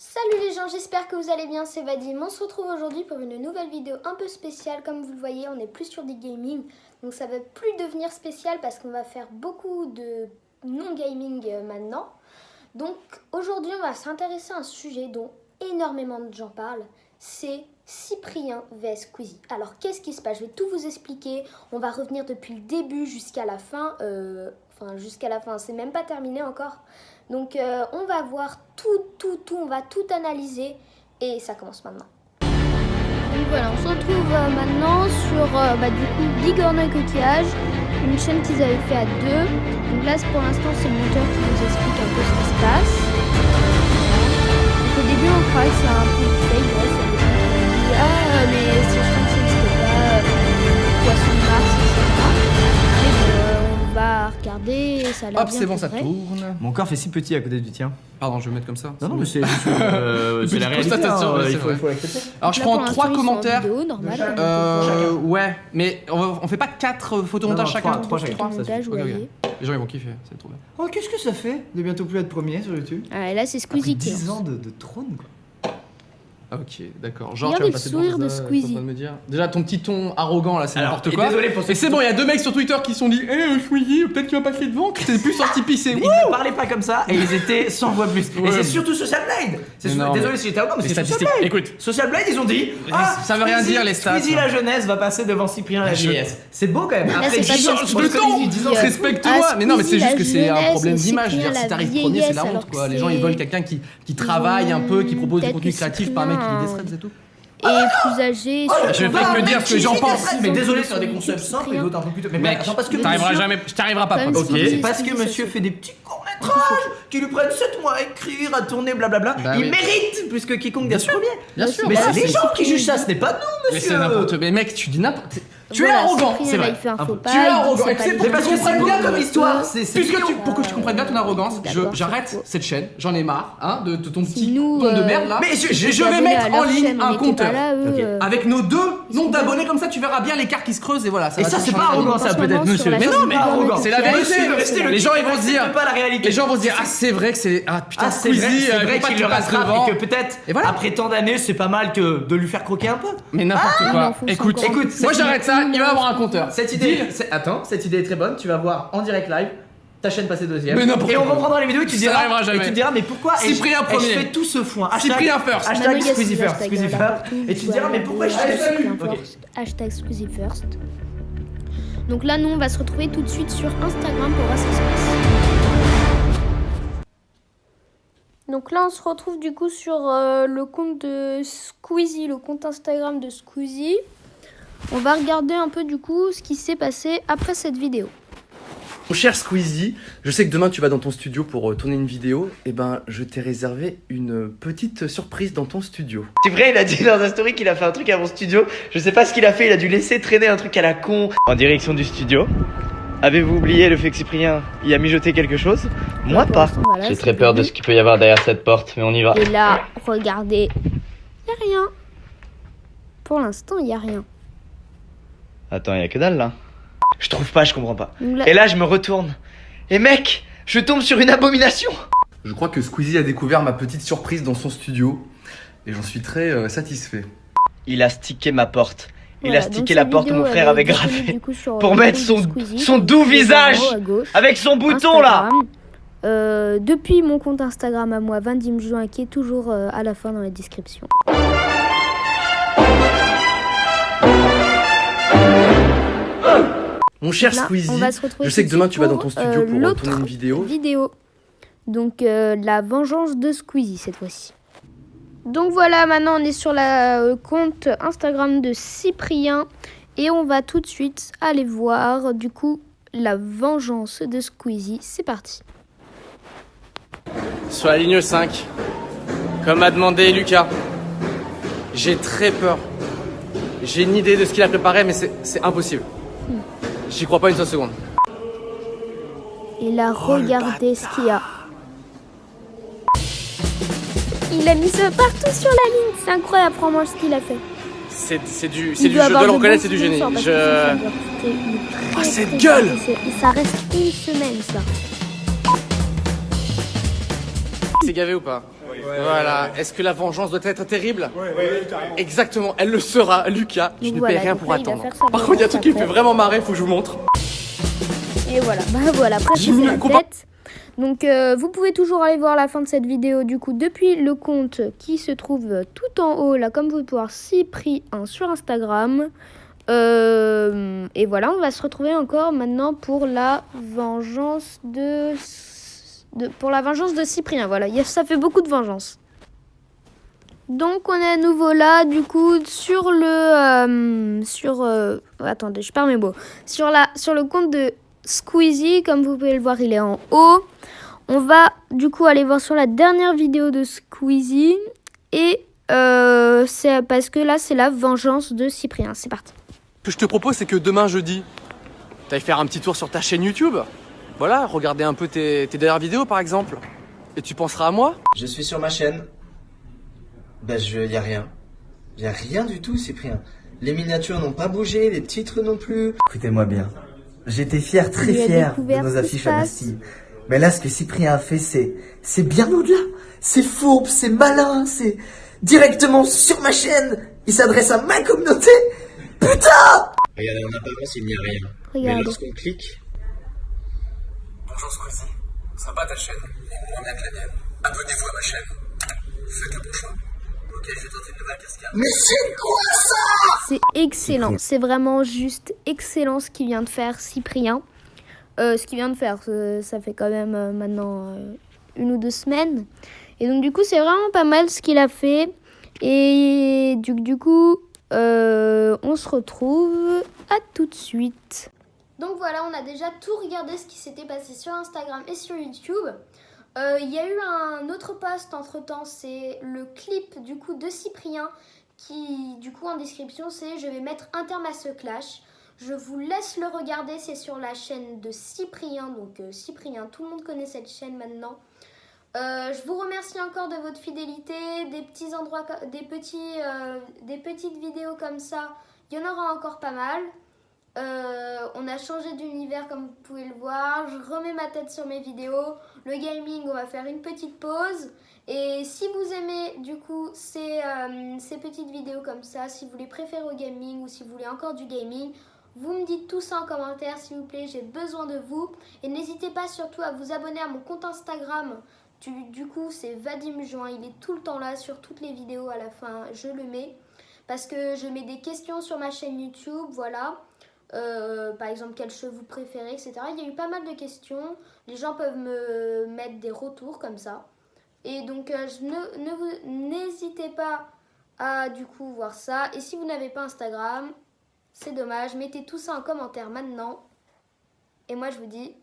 Salut les gens, j'espère que vous allez bien, c'est Vadim. On se retrouve aujourd'hui pour une nouvelle vidéo un peu spéciale. Comme vous le voyez, on est plus sur du gaming, donc ça va plus devenir spécial parce qu'on va faire beaucoup de non-gaming maintenant. Donc aujourd'hui, on va s'intéresser à un sujet dont énormément de gens parlent, c'est Cyprien vs Squeezie. Alors qu'est-ce qui se passe? Je vais tout vous expliquer, on va revenir depuis le début jusqu'à la fin, jusqu'à la fin, c'est même pas terminé encore. Donc on va voir tout, on va tout analyser et ça commence maintenant. Donc voilà, on se retrouve maintenant sur du coup Big or No Coquillage, une chaîne qu'ils avaient fait à deux. Donc là pour l'instant c'est le monteur qui nous explique un peu ce qui se passe. Donc au début on croit que c'est un peu fake, ouais, ça dit mais je crois que ça n'existe pas, poisson de Mars, etc. On va regarder, ça a l'air hop, bien. c'est bon, ça tourne. Mon corps fait si petit à côté du tien. Pardon, je vais mettre comme ça. Non, mais c'est c'est la réalité. constatation, Hein, c'est il faut vrai. l'accepter. Alors, je Là, prends pour 3 l'instant, ils sont en commentaires. vidéo, normal, Ouais, mais on fait pas 4 photomontages Non, chacun. trois chacun. montage, vous Ok, ok. voyez. Les gens ils vont kiffer, c'est trop bien. Oh, qu'est-ce que ça fait de bientôt plus être premier sur YouTube? Ah, et là c'est Après Squeezie 10 Curse. ans de trône, quoi. Ok, d'accord. Genre, Regardez tu vas passer le sourire devant de ça, Squeezie. t'es en train de me dire. Déjà, ton petit ton arrogant là, c'est Alors, n'importe et quoi. désolé pour Et c'est bon, il y a 2 mecs sur Twitter qui se sont dit Squeezie, peut-être qu'il va passer devant, que t'es plus sorti pisser. Ils ne parlaient pas comme ça et ils étaient 100 fois plus. Ouais. Et c'est surtout Social Blade. Non, Désolé mais- si j'étais arrogant, mais Les c'est Social statistiques, Blade. écoute. Social Blade, ils ont dit ça veut rien dire, les stats. Squeezie la jeunesse va passer devant Cyprien la vieillesse. C'est beau quand même. Là, Après c'est pas 10 ans, bien. je Le pense que ton, 10 ans, respecte-moi. Ah, Mais non, mais c'est Squeezie, juste que c'est la un problème jeunesse, d'image. Je veux dire, Cyprien, si t'arrives la premier, c'est la vieillesse, honte alors quoi. que Les gens ils c'est- veulent quelqu'un qui travaille un peu, qui propose du peut-être contenu que créatif, pas un mec qui Cyprien, dit des threads et tout. Et plus âgé. Je vais pas que dire ce que j'en pense. Mais désolé sur des concepts simples et d'autres un peu plus tôt. Mais Mec, attends, parce que t'arriveras monsieur- jamais, je t'arriveras pas. Comme pote. si- Ok, Squeezie, parce que Squeezie, monsieur ça fait des petits courts-métrages qui lui prennent 7 mois à écrire, à tourner, blablabla. Bah Il oui. mérite plus que quiconque d'être premier. Bien sûr. Mais voilà, c'est les gens qui jugent ça, ce n'est pas nous, Mais monsieur. c'est n'importe. Mais mec, tu dis n'importe. Tu es Voilà, arrogant, Cyprien, c'est là, vrai. il fait un faux pas, Tu es il dit arrogant. que c'est Et pas c'est lui. pour Mais parce que c'est comprendre bien comme histoire. C'est Pour que tu comprennes bien ton arrogance, D'accord, j'arrête c'est faux. cette chaîne. J'en ai marre, hein, de ton Si petit nous, ton de merde là. Mais je je vais mettre en ligne un compteur. Ok. Avec nos 2 nombres d'abonnés, comme ça tu verras bien l'écart qui se creuse et voilà. Et va ça, tout c'est changer. pas arrogant, ça, En ce peut-être, moment, sur monsieur. la Mais chaîne non, mais de arrogant. Bernard C'est la vérité. Restez le Les gens ils vont se dire. pas la réalité. Les gens vont se dire, ah c'est vrai que c'est. Ah putain, Ah, c'est vrai, Squeezie, c'est il vrai faut pas qu'il que le tu passes rattrape devant. et que peut-être, Et voilà. après tant d'années, c'est pas mal que de lui faire croquer un peu. Mais n'importe il quoi. enfonce Écoute, encore. écoute, moi j'arrête ça, il va avoir un compteur. Cette idée, attends, cette idée est très bonne. Tu vas voir en direct live ta chaîne passer deuxième. Mais n'importe et on quoi. reprendra les vidéos et tu Ça diras, n'arrivera jamais. et tu te diras, mais pourquoi Cyprien ai-je premier. fait tout ce foin? Cyprien first. Hashtag Maintenant, il y a Squeezie ce first. hashtag Squeezie là first. partout, Et tu te voilà, diras, mais pourquoi je hashtag fais ça? Cyprien Ok. first, hashtag Squeezie first. Donc là, nous, on va se retrouver tout de suite sur Instagram pour voir ce qui se passe. Donc là, on se retrouve du coup sur le compte de Squeezie, le compte Instagram de Squeezie. On va regarder un peu du coup ce qui s'est passé après cette vidéo. Mon cher Squeezie, je sais que demain tu vas dans ton studio pour tourner une vidéo. Et ben, je t'ai réservé une petite surprise dans ton studio. C'est vrai, il a dit dans sa story qu'il a fait un truc à mon studio. Je sais pas ce qu'il a fait, il a dû laisser traîner un truc à la con en direction du studio. Avez-vous oublié le fait que Cyprien y a mijoté quelque chose? Moi Pour pas. l'instant, voilà, J'ai c'est très peur de prévu. ce qu'il peut y avoir derrière cette porte, mais on y va. Et là, regardez, il a rien. Pour l'instant, il y a rien. Attends, y a que dalle là. Je trouve pas, je comprends pas. Donc là, Et là, je me retourne. Et mec, je tombe sur une abomination. Je crois que Squeezie a découvert ma petite surprise dans son studio. Et j'en suis très satisfait. Il a stické ma porte. Il voilà, a donc stické cette la porte où vidéo, mon elle frère est avait disponible, gravé. du coup, sur Pour le mettre compte de Squeezie, son doux qui est en visage haut à gauche. avec son bouton là. Instagram. Depuis mon compte Instagram à moi, Vadim Juin, qui est toujours à la fin dans la description. Mon cher Là, Squeezie, on va se retrouver je sais tout que demain de tu vas dans suite ton studio pour l'autre tourner une vidéo. Donc la vengeance de Squeezie cette fois-ci. Donc voilà, maintenant on est sur le compte Instagram de Cyprien et on va tout de suite aller voir du coup la vengeance de Squeezie. C'est parti. Sur la ligne 5, comme a demandé Lucas, j'ai très peur. J'ai une idée de ce qu'il a préparé, mais c'est impossible. J'y crois pas une seule seconde. Et là, regardez ce qu'il y a. Il a mis ça partout sur la ligne. C'est incroyable, franchement, ce qu'il a fait. C'est du, Il doit je avoir dois le de reconnaître, bons c'est du génie. sponsors parce que ça doit coûter une très, cette très gueule chère essai. Et ça reste une semaine, ça. C'est gavé ou pas? Voilà. Est-ce que la vengeance doit être terrible? Exactement, elle le sera, Lucas. Je Donc ne voilà, paie rien donc pour là, il va attendre. faire sa Par contre, il y a un truc qui me fait vengeance vraiment marrer, faut que je vous montre. Et voilà, bah voilà, après J'ai c'est mis la le combat. tête. Donc vous pouvez toujours aller voir la fin de cette vidéo du coup depuis le compte qui se trouve tout en haut là, comme vous pouvez voir, Cyprien sur Instagram. Et voilà, on va se retrouver encore maintenant pour la vengeance pour la vengeance de Cyprien. Voilà, ça fait beaucoup de vengeance. Donc on est à nouveau là du coup sur le attendez, je perds mes mots. Sur le compte de Squeezie, comme vous pouvez le voir, il est en haut. On va du coup aller voir sur la dernière vidéo de Squeezie et c'est parce que là c'est la vengeance de Cyprien. C'est parti. Ce que je te propose, c'est que demain jeudi, t'ailles faire un petit tour sur ta chaîne YouTube. Voilà, regarder un peu tes dernières vidéos par exemple. Et tu penseras à moi. Je suis sur ma chaîne. Y a rien. Y a rien du tout, Cyprien. Les miniatures n'ont pas bougé, les titres non plus. Écoutez-moi bien. J'étais fier, très Il a fier de découvert nos ce qui affiches se à passe. Bastille. Mais là, ce que Cyprien a fait, c'est bien au-delà. C'est fourbe, c'est malin, c'est directement sur ma chaîne. Il s'adresse à ma communauté. Putain! Regardez, en apparence, il n'y a rien. Regardez. Mais lorsqu'on clique... Bonjour Squeezie, sympa ta chaîne, on aime la mienne. Abonnez-vous à ma chaîne. Faites le bon choix. Ok, je vais tenter une nouvelle cascade. Mais c'est quoi ça? C'est excellent, c'est vraiment juste excellent ce qu'il vient de faire Cyprien. Ce qu'il vient de faire, ça fait quand même maintenant 1 ou 2 semaines. Et donc du coup c'est vraiment pas mal ce qu'il a fait. Et du coup on se retrouve à tout de suite. Donc voilà, on a déjà tout regardé ce qui s'était passé sur Instagram et sur YouTube. Il y a eu un autre post entre temps, c'est le clip du coup de Cyprien qui du coup en description c'est je vais mettre un terme à ce clash. Je vous laisse le regarder, c'est sur la chaîne de Cyprien, donc Cyprien, tout le monde connaît cette chaîne maintenant. Je vous remercie encore de votre fidélité, des petits endroits, des petites vidéos comme ça, il y en aura encore pas mal. On a changé d'univers comme vous pouvez le voir, je remets ma tête sur mes vidéos, le gaming on va faire une petite pause et si vous aimez du coup ces petites vidéos comme ça, si vous les préférez au gaming ou si vous voulez encore du gaming, vous me dites tout ça en commentaire s'il vous plaît, j'ai besoin de vous et n'hésitez pas surtout à vous abonner à mon compte Instagram. Du coup c'est Vadim Juin, il est tout le temps là sur toutes les vidéos, à la fin je le mets parce que je mets des questions sur ma chaîne YouTube, voilà. Par exemple quels cheveux vous préférez, etc. Il y a eu pas mal de questions, les gens peuvent me mettre des retours comme ça et donc n'hésitez pas à du coup voir ça. Et si vous n'avez pas Instagram, c'est dommage, mettez tout ça en commentaire maintenant et moi je vous dis